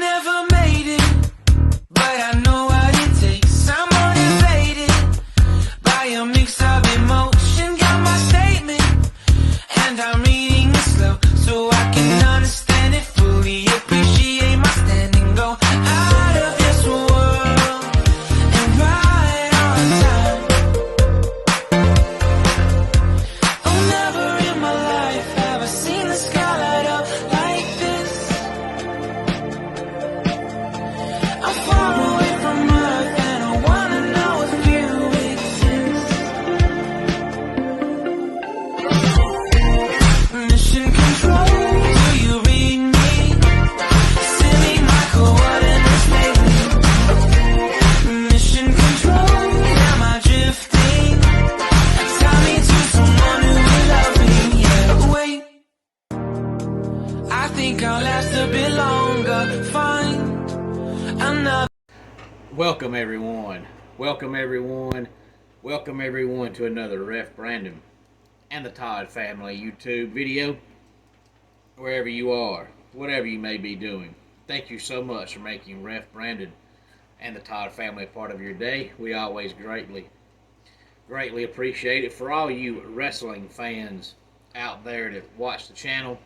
never made it, but I know what it takes. I'm motivated by a mix of emotion. Got my statement, and I'm reading it slow so I can understand it fully. Appreciate my standing, go out of this world and right on time. Oh, never in my life have I seen the sky light up like this. I'm far away from Earth and I wanna know if you exist. Mission control, do you read me? Send me my coordinates lately. Mission control, am I drifting? Tie me to someone who will love me, yeah. Wait, I think I'll last a bit longer. Find another. Welcome everyone. Welcome everyone. Welcome everyone to another Ref Brandon and the Todd family YouTube video. Wherever you are, whatever you may be doing, thank you so much for making Ref Brandon and the Todd family a part of your day. We always greatly appreciate it. For all you wrestling fans out there that watch the channel,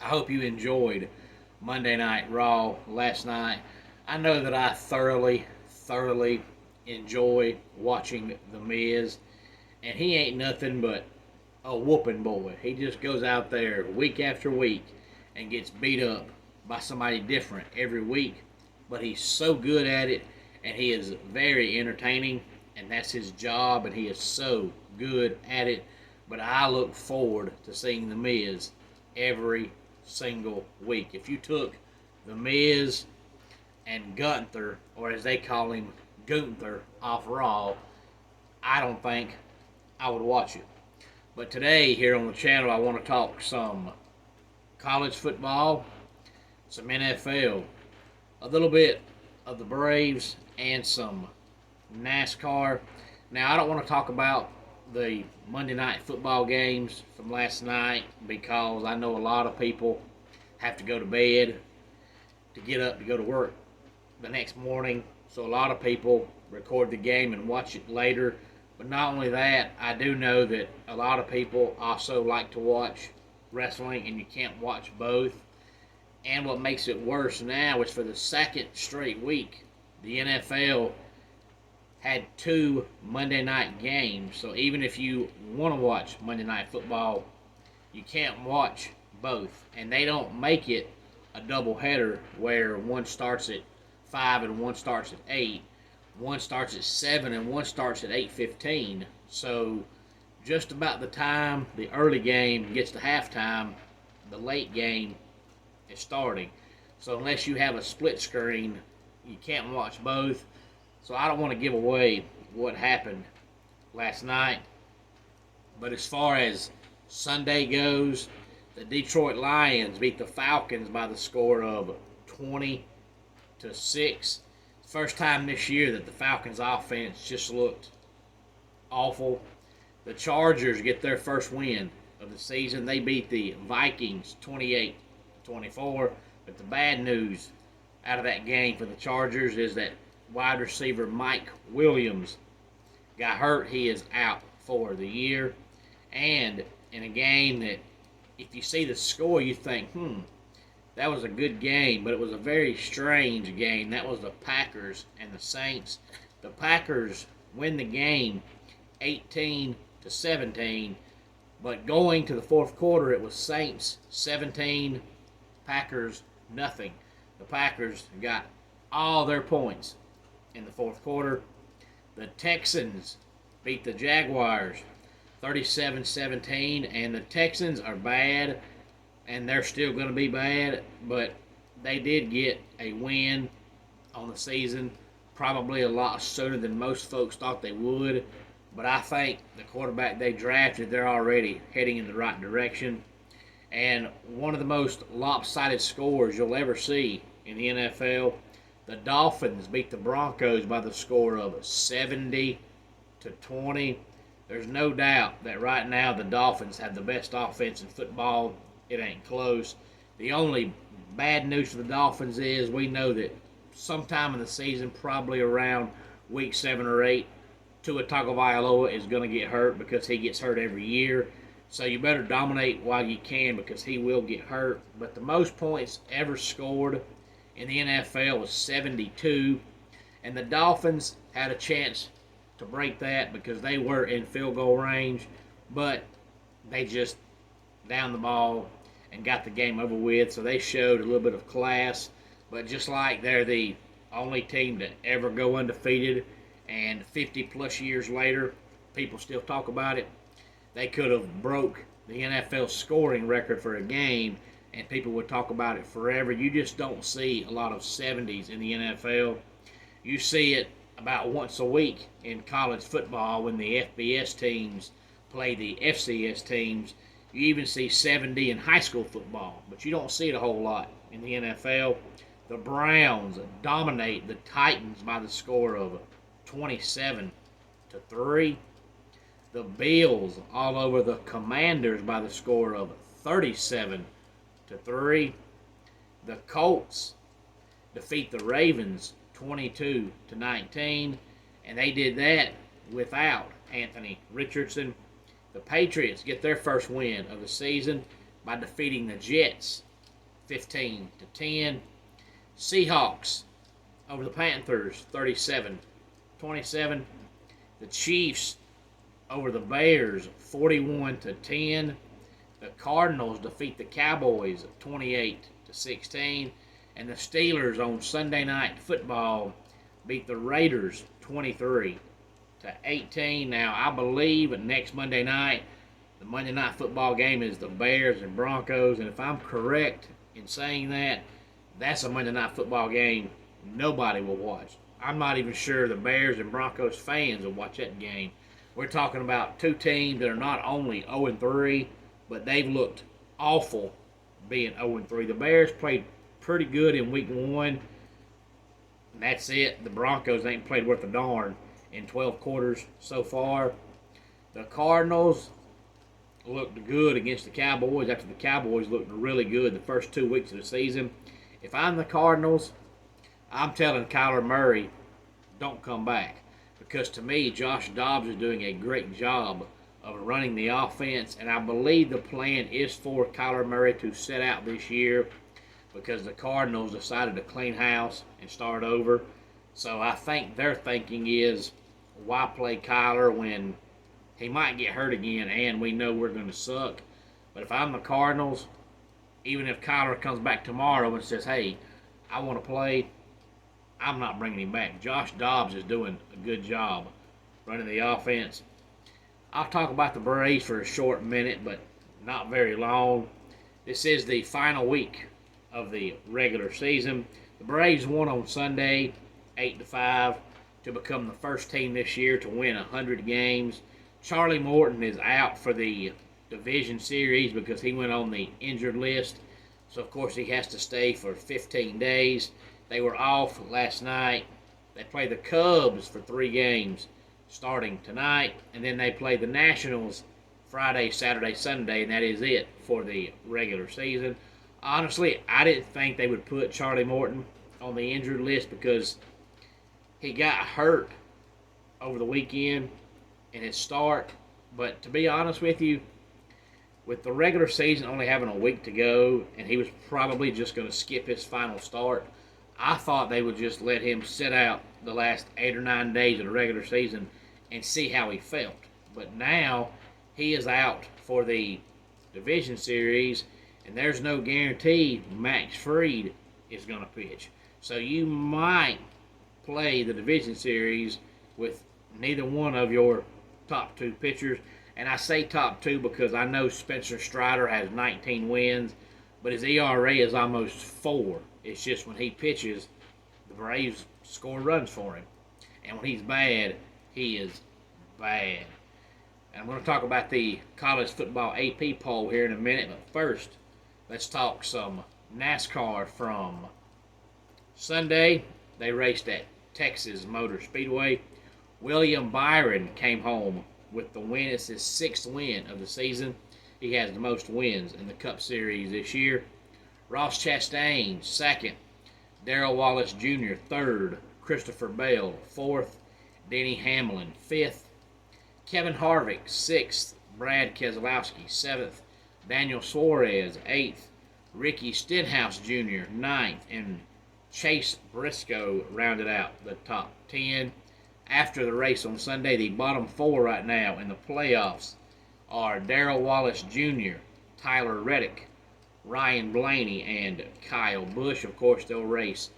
I hope you enjoyed Monday Night Raw last night. I know that I thoroughly enjoy watching The Miz, and he ain't nothing but a whooping boy. He just goes out there week after week and gets beat up by somebody different every week, but he's so good at it, and he is very entertaining, and that's his job, and he is so good at it. But I look forward to seeing The Miz every single week. If you took The Miz and Gunther, or as they call him, Gunther, off Raw, I don't think I would watch it. But today, here on the channel, I want to talk some college football, some NFL, a little bit of the Braves, and some NASCAR. Now, I don't want to talk about the Monday night football games from last night because I know a lot of people have to go to bed to get up to go to work the next morning. So a lot of people record the game and watch it later. But not only that, I do know that a lot of people also like to watch wrestling, and you can't watch both. And what makes it worse now is for the second straight week, the NFL had 2 Monday night games. So even if you want to watch Monday Night Football, you can't watch both. And they don't make it a doubleheader where one starts at 5 and one starts at 8. One starts at 7 and one starts at 8:15. So just about the time the early game gets to halftime, the late game is starting. So unless you have a split screen, you can't watch both. So I don't want to give away what happened last night. But as far as Sunday goes, the Detroit Lions beat the Falcons by the score of 20-6. First time this year that the Falcons offense just looked awful. The Chargers get their first win of the season. They beat the Vikings 28-24. But the bad news out of that game for the Chargers is that wide receiver Mike Williams got hurt. He is out for the year. And in a game that, if you see the score, you think, that was a good game, but it was a very strange game. That was the Packers and the Saints. The Packers win the game 18-17, but going to the fourth quarter, it was Saints 17, Packers nothing. The Packers got all their points in the fourth quarter. The Texans beat the Jaguars 37-17, and the Texans are bad, and they're still going to be bad, but they did get a win on the season, probably a lot sooner than most folks thought they would. But I think the quarterback they drafted, they're already heading in the right direction. And one of the most lopsided scores you'll ever see in the NFL, the Dolphins beat the Broncos by the score of 70-20. There's no doubt that right now the Dolphins have the best offense in football. It ain't close. The only bad news for the Dolphins is we know that sometime in the season, probably around week 7 or 8, Tua Tagovailoa is going to get hurt because he gets hurt every year. So you better dominate while you can because he will get hurt. But the most points ever scored in the NFL was 72. And the Dolphins had a chance to break that because they were in field goal range. But they just downed the ball and got the game over with. So they showed a little bit of class. But just like they're the only team to ever go undefeated, and 50 plus years later, people still talk about it, they could have broke the NFL scoring record for a game, and people would talk about it forever. You just don't see a lot of 70s in the NFL. You see it about once a week in college football when the FBS teams play the FCS teams. You even see 70 in high school football, but you don't see it a whole lot in the NFL. The Browns dominate the Titans by the score of 27-3. The Bills all over the Commanders by the score of 37-3. The Colts defeat the Ravens 22-19, and they did that without Anthony Richardson. The Patriots get their first win of the season by defeating the Jets 15-10. Seahawks over the Panthers 37-27. The Chiefs over the Bears 41-10. The Cardinals defeat the Cowboys 28-16. And the Steelers on Sunday Night Football beat the Raiders 23-18. Now, I believe next Monday night, the Monday Night Football game is the Bears and Broncos. And if I'm correct in saying that, that's a Monday Night Football game nobody will watch. I'm not even sure the Bears and Broncos fans will watch that game. We're talking about two teams that are not only 0-3, but they've looked awful being 0-3. The Bears played pretty good in week 1. And that's it. The Broncos ain't played worth a darn in 12 quarters so far. The Cardinals looked good against the Cowboys after the Cowboys looked really good the first 2 weeks of the season. If I'm the Cardinals, I'm telling Kyler Murray, don't come back. Because to me, Josh Dobbs is doing a great job of running the offense. And I believe the plan is for Kyler Murray to sit out this year because the Cardinals decided to clean house and start over. So I think their thinking is, why play Kyler when he might get hurt again and we know we're going to suck. But if I'm the Cardinals, even if Kyler comes back tomorrow and says, hey, I want to play, I'm not bringing him back. Josh Dobbs is doing a good job running the offense. I'll talk about the Braves for a short minute, but not very long. This is the final week of the regular season. The Braves won on Sunday, 8-5, to become the first team this year to win 100 games. Charlie Morton is out for the division series because he went on the injured list. So, of course, he has to stay for 15 days. They were off last night. They play the Cubs for 3 games starting tonight. And then they play the Nationals Friday, Saturday, Sunday, and that is it for the regular season. Honestly, I didn't think they would put Charlie Morton on the injured list because he got hurt over the weekend in his start. But to be honest with you, with the regular season only having a week to go, and he was probably just going to skip his final start, I thought they would just let him sit out the last 8 or 9 days of the regular season and see how he felt. But now he is out for the division series, and there's no guarantee Max Fried is going to pitch. So you might play the division series with neither one of your top 2 pitchers. And I say top 2 because I know Spencer Strider has 19 wins, but his ERA is almost 4. It's just when he pitches, the Braves score runs for him. And when he's bad, he is bad. And I'm going to talk about the college football AP poll here in a minute. But first, let's talk some NASCAR from Sunday. They raced at Texas Motor Speedway. William Byron came home with the win. It's his 6th win of the season. He has the most wins in the Cup Series this year. Ross Chastain, second. Darrell Wallace Jr., third. Christopher Bell, fourth. Denny Hamlin, fifth. Kevin Harvick, sixth. Brad Keselowski, seventh. Daniel Suarez, eighth. Ricky Stenhouse Jr., ninth. And Chase Briscoe rounded out the top 10. After the race on Sunday, the bottom four right now in the playoffs are Darrell Wallace Jr., Tyler Reddick, Ryan Blaney, and Kyle Busch. Of course, they'll race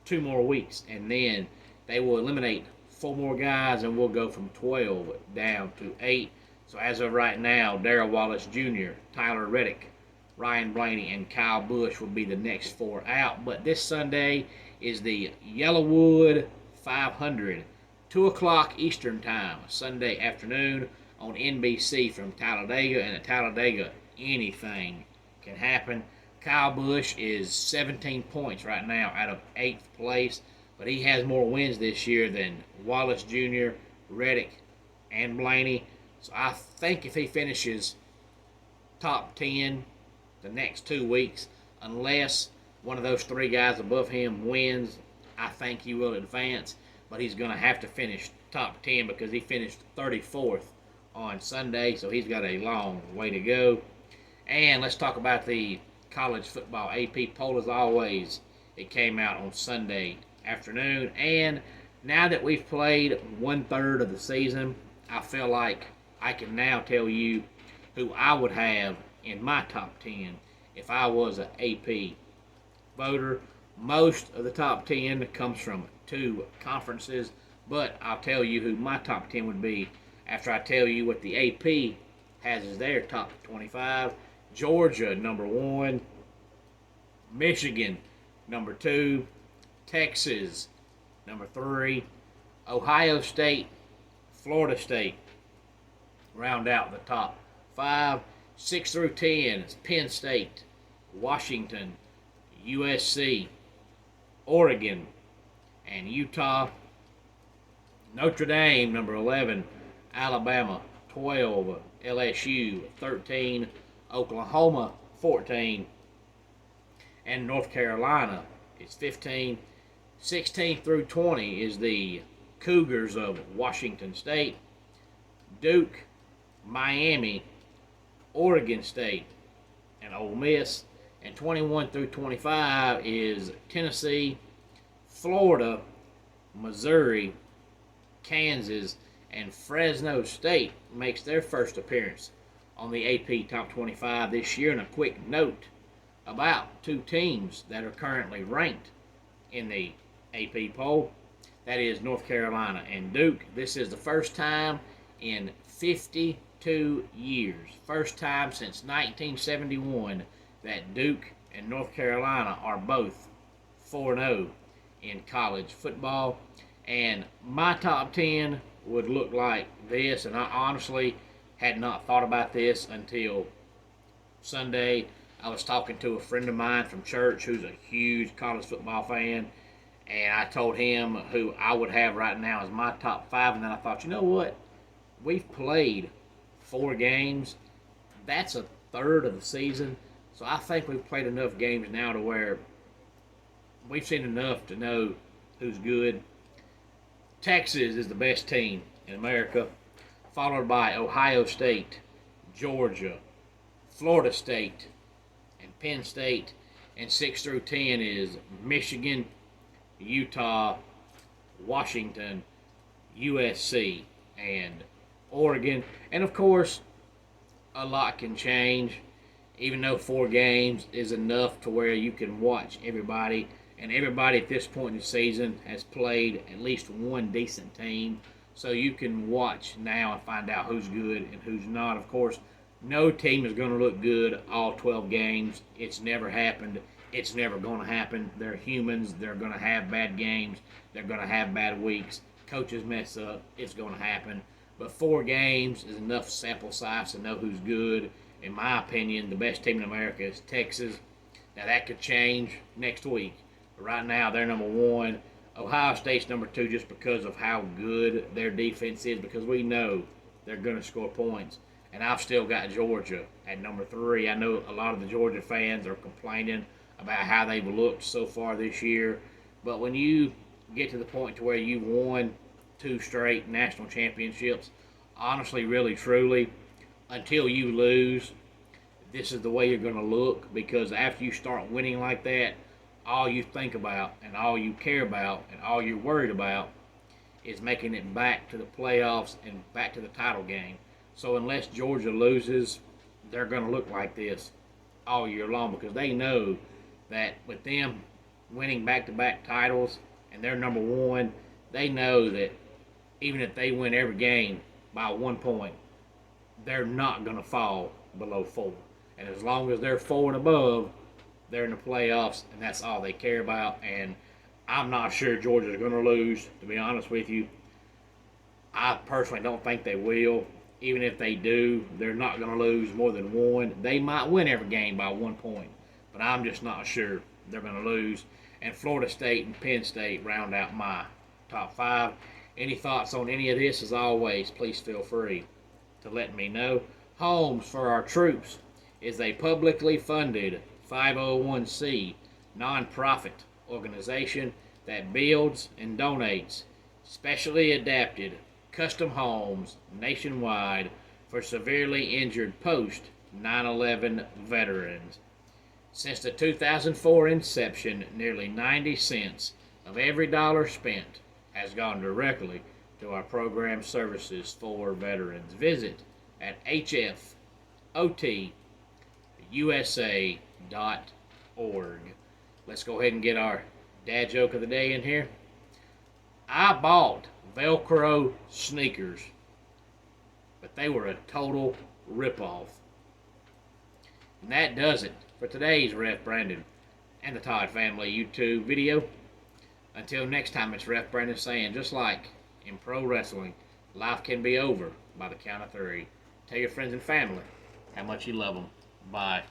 2 more weeks, and then they will eliminate 4 more guys, and we'll go from 12 down to 8. So as of right now, Darrell Wallace Jr., Tyler Reddick, Ryan Blaney, and Kyle Busch will be the next 4 out. But this Sunday is the Yellowwood 500, 2 o'clock Eastern Time, Sunday afternoon on NBC from Talladega. And at Talladega, anything can happen. Kyle Busch is 17 points right now out of 8th place, but he has more wins this year than Wallace Jr., Reddick, and Blaney. So I think if he finishes top 10 the next 2 weeks, unless one of those 3 guys above him wins, I think he will advance. But he's going to have to finish top 10 because he finished 34th on Sunday, so he's got a long way to go. And let's talk about the college football AP poll as always. It came out on Sunday afternoon, and now that we've played 1/3 of the season, I feel like I can now tell you who I would have in my top 10 if I was an AP voter. Most of the top 10 comes from 2 conferences, but I'll tell you who my top 10 would be after I tell you what the AP has as their top 25. Georgia, number 1. Michigan, number 2. Texas, number 3. Ohio State, Florida State round out the top 5. 6 through 10 is Penn State, Washington, USC, Oregon, and Utah. Notre Dame, number 11. Alabama, 12. LSU, 13. Oklahoma, 14. And North Carolina is 15. 16 through 20 is the Cougars of Washington State, Duke, Miami, Oregon State, and Ole Miss. And 21 through 25 is Tennessee, Florida, Missouri, Kansas, and Fresno State makes their first appearance on the AP Top 25 this year. And a quick note about 2 teams that are currently ranked in the AP poll. That is North Carolina and Duke. This is the first time in 52 years, first time since 1971, that Duke and North Carolina are both 4-0 in college football. And my top 10 would look like this, and I honestly had not thought about this until Sunday. I was talking to a friend of mine from church who's a huge college football fan, and I told him who I would have right now as my top 5, and then I thought, you know what? We've played 4 games. That's a third of the season. So I think we've played enough games now to where we've seen enough to know who's good. Texas is the best team in America, followed by Ohio State, Georgia, Florida State, and Penn State. And 6 through 10 is Michigan, Utah, Washington, USC, and Oregon. And of course, a lot can change, even though 4 games is enough to where you can watch everybody. And everybody at this point in the season has played at least one decent team. So you can watch now and find out who's good and who's not. Of course, no team is going to look good all 12 games. It's never happened. It's never going to happen. They're humans. They're going to have bad games. They're going to have bad weeks. Coaches mess up. It's going to happen. But 4 games is enough sample size to know who's good. In my opinion, the best team in America is Texas. Now, that could change next week. But right now, they're number 1. Ohio State's number 2 just because of how good their defense is, because we know they're going to score points. And I've still got Georgia at number 3. I know a lot of the Georgia fans are complaining about how they've looked so far this year. But when you get to the point to where you've won 2 straight national championships, honestly, really, truly, until you lose, this is the way you're going to look, because after you start winning like that, all you think about and all you care about and all you're worried about is making it back to the playoffs and back to the title game. So unless Georgia loses, they're going to look like this all year long, because they know that with them winning back-to-back titles and they're number one, they know that even if they win every game by 1 point, they're not going to fall below 4. And as long as they're 4 and above, they're in the playoffs, and that's all they care about. And I'm not sure Georgia's going to lose, to be honest with you. I personally don't think they will. Even if they do, they're not going to lose more than 1. They might win every game by 1 point, but I'm just not sure they're going to lose. And Florida State and Penn State round out my top 5. Any thoughts on any of this, as always, please feel free to let me know. Homes for Our Troops is a publicly funded 501c nonprofit organization that builds and donates specially adapted custom homes nationwide for severely injured post 9/11 veterans. Since the 2004 inception, nearly 90 cents of every dollar spent has gone directly to our program services for veterans. Visit at hfotusa.org. Let's go ahead and get our dad joke of the day in here. I bought Velcro sneakers, but they were a total ripoff. And that does it for today's Ref Brandon and the Todd Family YouTube video. Until next time, it's Ref Brandon saying, just like in pro wrestling, life can be over by the count of 3. Tell your friends and family how much you love them. Bye.